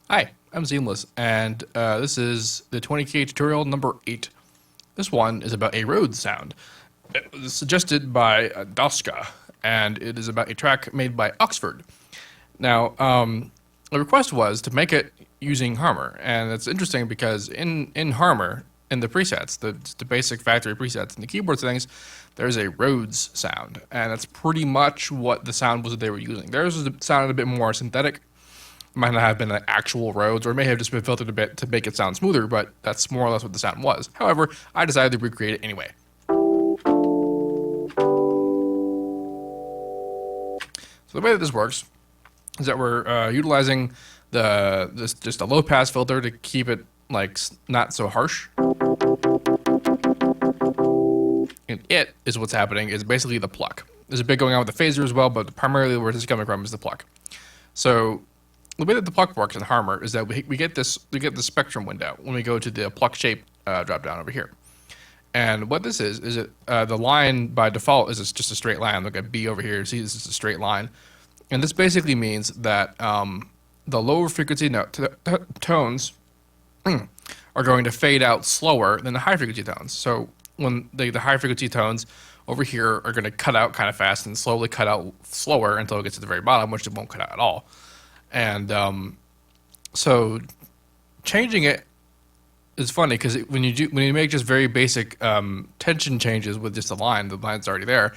Hi, I'm Seamless, and this is the 20K tutorial number 8. This one is about a road sound. It was suggested by Dosca, and it is about a track made by Oxford. Now, the request was to make it using Harmor, and it's interesting because in Harmor, in the presets, the basic factory presets in the keyboard settings, there's a roads sound, and that's pretty much what the sound was that they were using. Theirs sounded a bit more synthetic. Might not have been like actual roads, or it may have just been filtered a bit to make it sound smoother, but that's more or less what the sound was. However, I decided to recreate it anyway. So the way that this works is that we're utilizing just a low pass filter to keep it like not so harsh. And it is what's happening is basically the pluck. There's a bit going on with the phaser as well, but primarily where this is coming from is the pluck. So the way that the pluck works in Harmor is that we get this spectrum window when we go to the pluck shape drop down over here. And what this is the line by default is just a straight line. Look at B over here. See, this is a straight line. And this basically means that the lower frequency tones are going to fade out slower than the high frequency tones. So when the high frequency tones over here are going to cut out kind of fast and slowly cut out slower until it gets to the very bottom, which it won't cut out at all. And so changing it is funny because when you make just very basic tension changes with just the line's already there,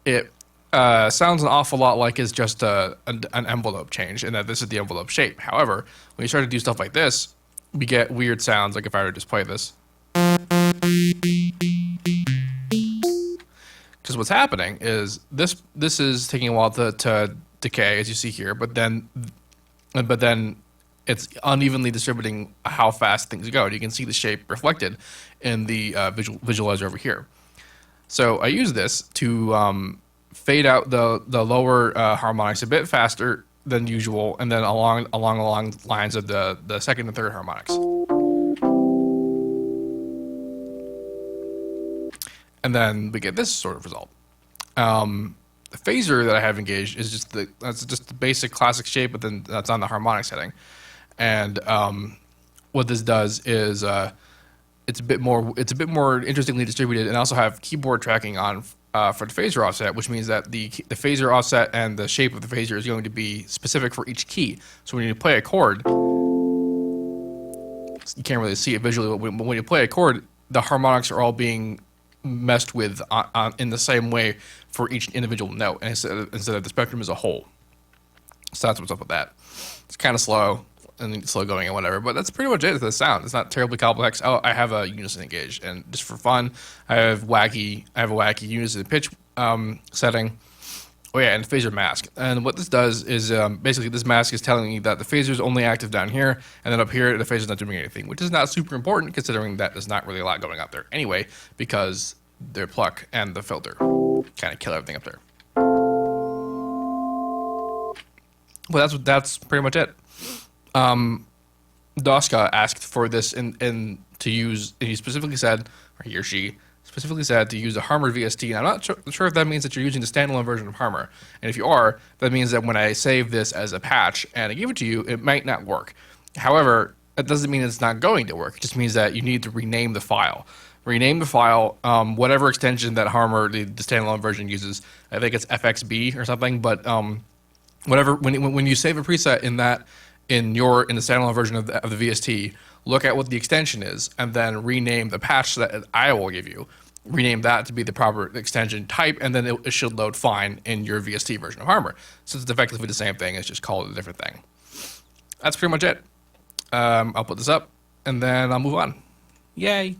it sounds an awful lot like it's just an envelope change, and that this is the envelope shape. However, when you start to do stuff like this, we get weird sounds. Like if I were to just play this, because what's happening is this is taking a while to decay, as you see here, but then it's unevenly distributing how fast things go. You can see the shape reflected in the visualizer over here. So I use this to fade out the lower harmonics a bit faster than usual, and then along the lines of the second and third harmonics. And then we get this sort of result. The phaser that I have engaged is just the basic classic shape, but then that's on the harmonic setting. And what this does is it's a bit more interestingly distributed, and also have keyboard tracking on for the phaser offset, which means that the phaser offset and the shape of the phaser is going to be specific for each key. So when you play a chord, you can't really see it visually, but when you play a chord, the harmonics are all being messed with in the same way for each individual note, and instead of the spectrum as a whole. So that's what's up with that. It's kind of slow and slow going and whatever, but that's pretty much it for the sound. It's not terribly complex. Oh, I have a unison engaged, and just for fun, I have a wacky unison pitch setting. Oh yeah, and phaser mask. And what this does is basically this mask is telling you that the phaser is only active down here, and then up here the phaser is not doing anything, which is not super important considering that there's not really a lot going up there anyway, because their pluck and the filter kind of kill everything up there. Well, that's pretty much it. Dosca asked for this to use, and he specifically said, or he or she specifically said, to use a Harmor VST. And I'm not sure if that means that you're using the standalone version of Harmor. And if you are, that means that when I save this as a patch and I give it to you, it might not work. However, that doesn't mean it's not going to work. It just means that you need to rename the file. Rename the file, whatever extension that Harmor, the standalone version, uses. I think it's FXB or something, but whatever. When you save a preset in the standalone version of the VST, look at what the extension is, and then rename the patch that I will give you. Rename that to be the proper extension type, and then it should load fine in your VST version of Harmor. Since it's effectively the same thing, it's just called a different thing. That's pretty much it. I'll put this up, and then I'll move on. Yay!